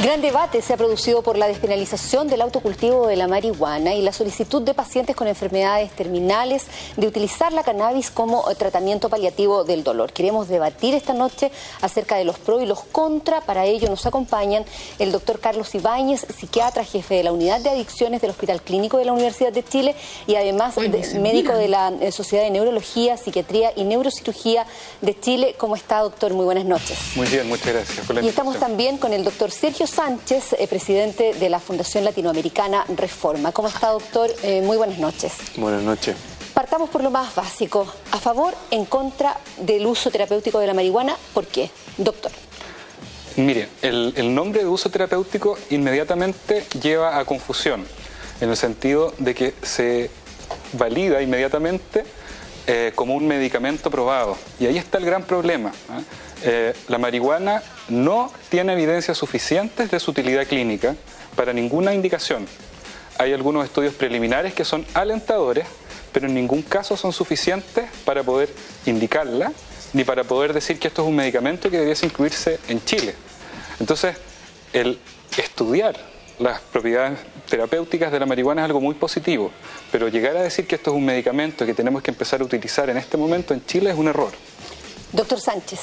Gran debate se ha producido por la despenalización del autocultivo de la marihuana y la solicitud de pacientes con enfermedades terminales de utilizar la cannabis como tratamiento paliativo del dolor. Queremos debatir esta noche acerca de los pros y los contra. Para ello nos acompañan el doctor Carlos Ibáñez, psiquiatra, jefe de la Unidad de Adicciones del Hospital Clínico de la Universidad de Chile y además médico de la Sociedad de Neurología, Psiquiatría y Neurocirugía de Chile. ¿Cómo está, doctor? Muy buenas noches. Muy bien, muchas gracias por la invitación. Y estamos también con el doctor Sergio Sánchez, presidente de la Fundación Latinoamericana Reforma. ¿Cómo está, doctor? Muy buenas noches. Buenas noches. Partamos por lo más básico. ¿A favor, en contra del uso terapéutico de la marihuana? ¿Por qué, doctor? Mire, el nombre de uso terapéutico inmediatamente lleva a confusión, en el sentido de que se valida inmediatamente como un medicamento probado. Y ahí está el gran problema. La marihuana no tiene evidencias suficientes de su utilidad clínica para ninguna indicación. Hay algunos estudios preliminares que son alentadores, pero en ningún caso son suficientes para poder indicarla, ni para poder decir que esto es un medicamento que debiese incluirse en Chile. Entonces, el estudiar las propiedades terapéuticas de la marihuana es algo muy positivo, pero llegar a decir que esto es un medicamento que tenemos que empezar a utilizar en este momento en Chile es un error. Doctor Sánchez.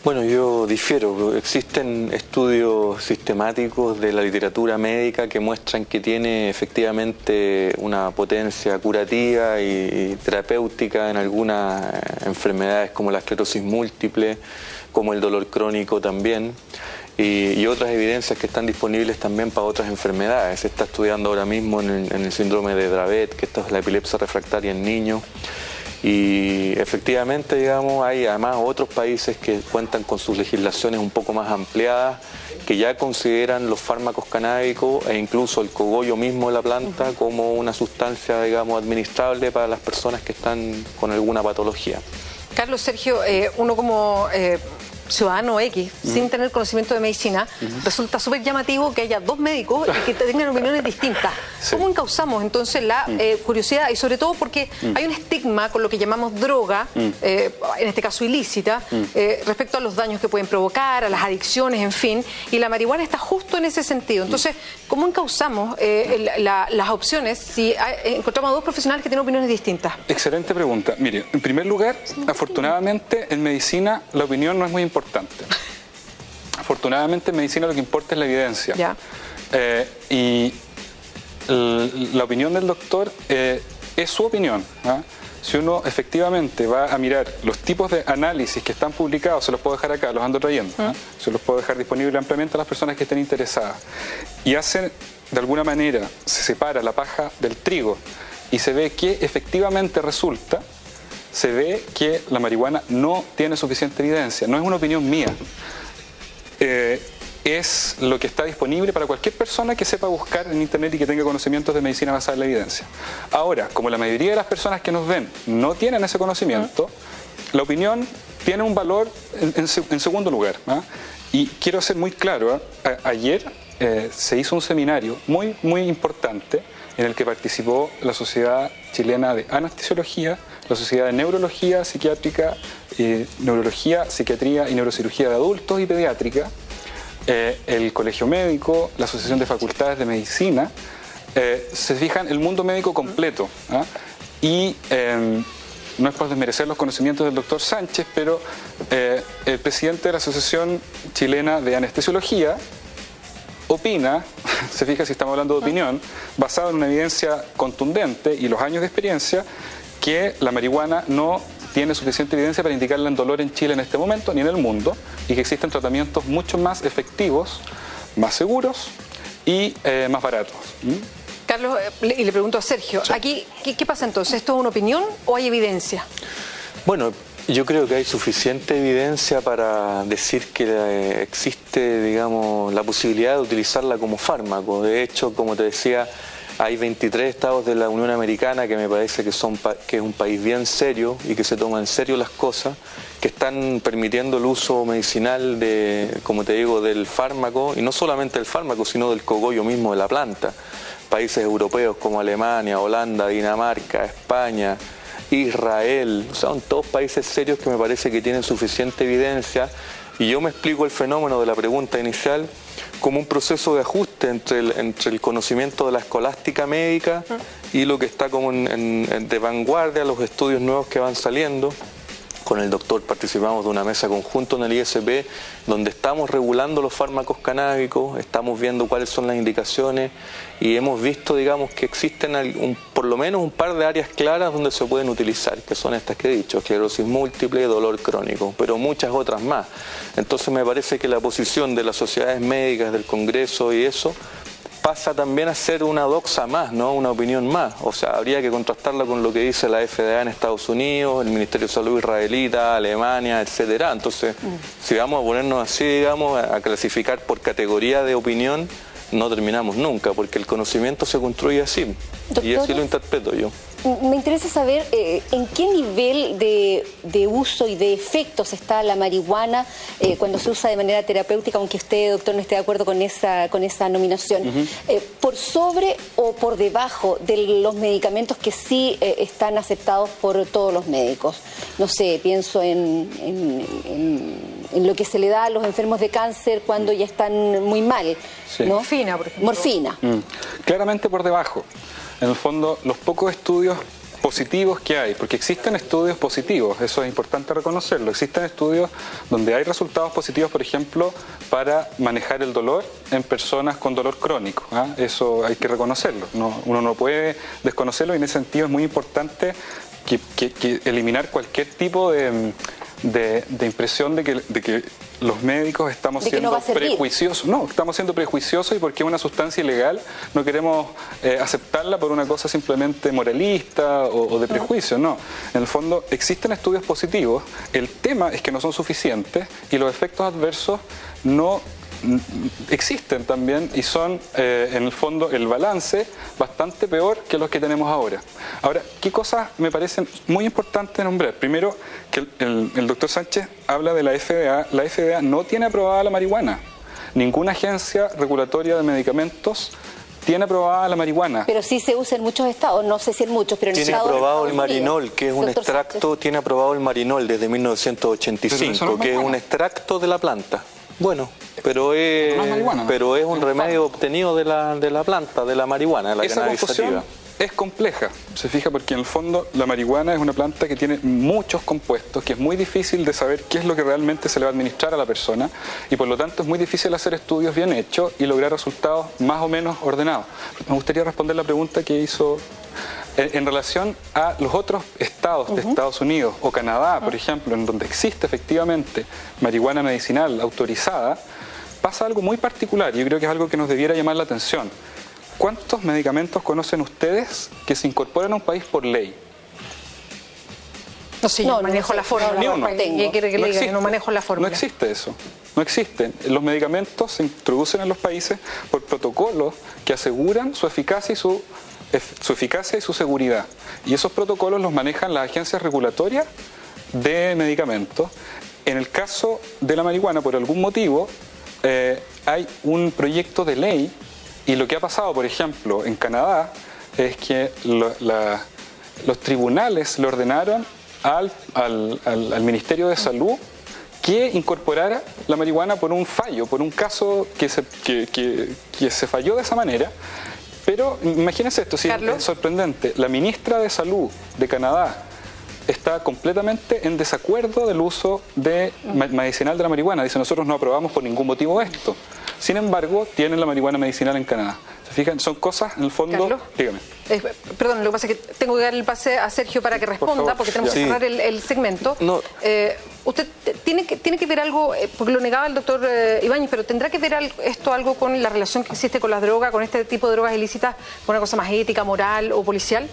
Bueno, yo difiero. Existen estudios sistemáticos de la literatura médica que muestran que tiene efectivamente una potencia curativa y terapéutica en algunas enfermedades como la esclerosis múltiple, como el dolor crónico también, y otras evidencias que están disponibles también para otras enfermedades. Se está estudiando ahora mismo en el síndrome de Dravet, que esta es la epilepsia refractaria en niños. Y efectivamente, digamos, hay además otros países que cuentan con sus legislaciones un poco más ampliadas, que ya consideran los fármacos canábicos e incluso el cogollo mismo de la planta como una sustancia, digamos, administrable para las personas que están con alguna patología. Carlos, Sergio, uno como ciudadano X, sin tener conocimiento de medicina, resulta súper llamativo que haya dos médicos y que tengan opiniones distintas. Sí. ¿Cómo encauzamos entonces la curiosidad? Y sobre todo porque hay un estigma con lo que llamamos droga, en este caso ilícita, respecto a los daños que pueden provocar, a las adicciones, en fin, y la marihuana está justo en ese sentido. Entonces, ¿cómo encauzamos las opciones si encontramos a dos profesionales que tienen opiniones distintas? Excelente pregunta. Mire, en primer lugar, afortunadamente en medicina la opinión no es muy importante. Afortunadamente en medicina lo que importa es la evidencia. Ya. Y la opinión del doctor es su opinión. Si uno efectivamente va a mirar los tipos de análisis que están publicados, se los puedo dejar acá, los ando trayendo, se los puedo dejar disponible ampliamente a las personas que estén interesadas, y hacen, de alguna manera, se separa la paja del trigo y se ve que efectivamente resulta, se ve que la marihuana no tiene suficiente evidencia. No es una opinión mía. Es lo que está disponible para cualquier persona que sepa buscar en internet y que tenga conocimientos de medicina basada en la evidencia. Ahora, como la mayoría de las personas que nos ven no tienen ese conocimiento, la opinión tiene un valor en segundo lugar. Y quiero ser muy claro, ayer se hizo un seminario muy importante en el que participó la Sociedad Chilena de Anestesiología, la Sociedad de Neurología Psiquiátrica, Neurología, Psiquiatría y Neurocirugía de Adultos y Pediátrica, el Colegio Médico, la Asociación de Facultades de Medicina. Se fijan el mundo médico completo. Y no es por desmerecer los conocimientos del doctor Sánchez, pero el presidente de la Asociación Chilena de Anestesiología opina, se fija si estamos hablando de opinión, basado en una evidencia contundente y los años de experiencia, que la marihuana no tiene suficiente evidencia para indicarla en dolor en Chile en este momento, ni en el mundo, y que existen tratamientos mucho más efectivos, más seguros y más baratos. Carlos, y le pregunto a Sergio, sí. Aquí, ¿qué pasa entonces? ¿Esto es una opinión o hay evidencia? Bueno, yo creo que hay suficiente evidencia para decir que existe, digamos, la posibilidad de utilizarla como fármaco. De hecho, como te decía, hay 23 estados de la Unión Americana que me parece que es un país bien serio y que se toma en serio las cosas, que están permitiendo el uso medicinal como te digo, del fármaco, y no solamente del fármaco, sino del cogollo mismo de la planta. Países europeos como Alemania, Holanda, Dinamarca, España, Israel, son todos países serios que me parece que tienen suficiente evidencia Y yo me explico el fenómeno de la pregunta inicial como un proceso de ajuste entre el conocimiento de la escolástica médica y lo que está como de vanguardia, los estudios nuevos que van saliendo. Con el doctor participamos de una mesa conjunta en el ISP donde estamos regulando los fármacos canábicos, estamos viendo cuáles son las indicaciones y hemos visto, digamos, que existen por lo menos un par de áreas claras donde se pueden utilizar, que son estas que he dicho, esclerosis múltiple, dolor crónico, pero muchas otras más. Entonces me parece que la posición de las sociedades médicas, del Congreso y eso, pasa también a ser una doxa más, ¿no? Una opinión más. O sea, habría que contrastarla con lo que dice la FDA en Estados Unidos, el Ministerio de Salud israelita, Alemania, etcétera. Entonces, si vamos a ponernos así, digamos, a clasificar por categoría de opinión, no terminamos nunca, porque el conocimiento se construye así. Doctores, y así lo interpreto yo. Me interesa saber en qué nivel de uso y de efectos está la marihuana cuando se usa de manera terapéutica, aunque usted, doctor, no esté de acuerdo con esa nominación. ¿Por sobre o por debajo de los medicamentos que sí están aceptados por todos los médicos? No sé, pienso en lo que se le da a los enfermos de cáncer cuando ya están muy mal. Sí. ¿no? Morfina, por ejemplo. Morfina. Claramente por debajo. En el fondo, los pocos estudios positivos que hay, porque existen estudios positivos, eso es importante reconocerlo, existen estudios donde hay resultados positivos, por ejemplo, para manejar el dolor en personas con dolor crónico, ¿ah? Eso hay que reconocerlo, uno no puede desconocerlo y en ese sentido es muy importante que eliminar cualquier tipo de impresión de que los médicos estamos siendo prejuiciosos. No, estamos siendo prejuiciosos y porque es una sustancia ilegal no queremos aceptarla por una cosa simplemente moralista o de prejuicio. No, en el fondo existen estudios positivos, el tema es que no son suficientes y los efectos adversos no existen también y son en el fondo el balance bastante peor que los que tenemos ahora. Ahora, ¿qué cosas me parecen muy importantes nombrar? Primero, que el doctor Sánchez habla de la FDA. La FDA no tiene aprobada la marihuana. Ninguna agencia regulatoria de medicamentos tiene aprobada la marihuana. Pero sí se usa en muchos estados, no sé si en muchos, pero en tiene estados aprobado el marinol, que es un extracto, tiene aprobado el marinol desde 1985, que es un extracto de la planta. Bueno, pero es un remedio obtenido de la planta, de la marihuana, de la cannabis sativa. Es compleja, se fija, porque en el fondo la marihuana es una planta que tiene muchos compuestos, que es muy difícil de saber qué es lo que realmente se le va a administrar a la persona y por lo tanto es muy difícil hacer estudios bien hechos y lograr resultados más o menos ordenados. Me gustaría responder la pregunta que hizo en relación a los otros estados de Estados Unidos o Canadá, por ejemplo, en donde existe efectivamente marihuana medicinal autorizada, pasa algo muy particular y yo creo que es algo que nos debiera llamar la atención. ¿Cuántos medicamentos conocen ustedes que se incorporan a un país por ley? No sé, yo manejo la fórmula. ¿Qué quiere que le diga? No manejo la fórmula. No existe eso. No existen. Los medicamentos se introducen en los países por protocolos que aseguran su eficacia y su seguridad. Y esos protocolos los manejan las agencias regulatorias de medicamentos. En el caso de la marihuana, por algún motivo, hay un proyecto de ley. Y lo que ha pasado, por ejemplo, en Canadá, es que los tribunales le ordenaron al Ministerio de Salud que incorporara la marihuana por un fallo, por un caso que se falló de esa manera. Pero imagínense esto, sí, es sorprendente. La ministra de Salud de Canadá está completamente en desacuerdo del uso medicinal de la marihuana. Dice, nosotros no aprobamos por ningún motivo esto. Sin embargo, tienen la marihuana medicinal en Canadá. ¿Se fijan? Son cosas, en el fondo... Carlos, dígame. Perdón, lo que pasa es que tengo que dar el pase a Sergio para que responda, porque tenemos que cerrar el segmento. No. Usted tiene que ver algo, porque lo negaba el doctor Ibáñez, pero ¿tendrá que ver esto algo con la relación que existe con las drogas, con este tipo de drogas ilícitas, con una cosa más ética, moral o policial?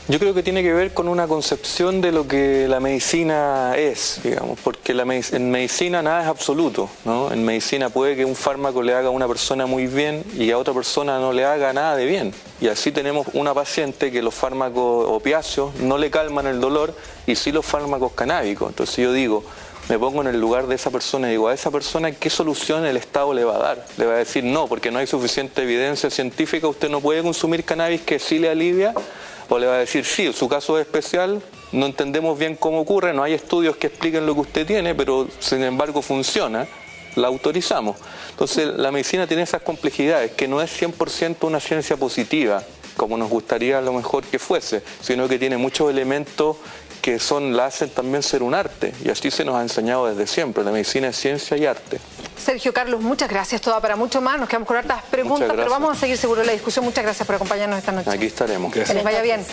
Yo creo que tiene que ver con una concepción de lo que la medicina es, digamos, porque en medicina nada es absoluto, ¿no? En medicina puede que un fármaco le haga a una persona muy bien y a otra persona no le haga nada de bien. Y así tenemos una paciente que los fármacos opiáceos no le calman el dolor y sí los fármacos canábicos. Entonces yo digo, me pongo en el lugar de esa persona y digo, a esa persona, ¿qué solución el Estado le va a dar? Le va a decir, no, porque no hay suficiente evidencia científica, usted no puede consumir cannabis que sí le alivia, o le va a decir, sí, su caso es especial, no entendemos bien cómo ocurre, no hay estudios que expliquen lo que usted tiene, pero sin embargo funciona, la autorizamos. Entonces la medicina tiene esas complejidades, que no es 100% una ciencia positiva, como nos gustaría a lo mejor que fuese, sino que tiene muchos elementos que la hacen también ser un arte, y así se nos ha enseñado desde siempre, la medicina es ciencia y arte. Sergio Carlos, muchas gracias, toda para mucho más, nos quedamos con hartas preguntas, pero vamos a seguir seguro la discusión. Muchas gracias por acompañarnos esta noche. Aquí estaremos. Que les vaya bien.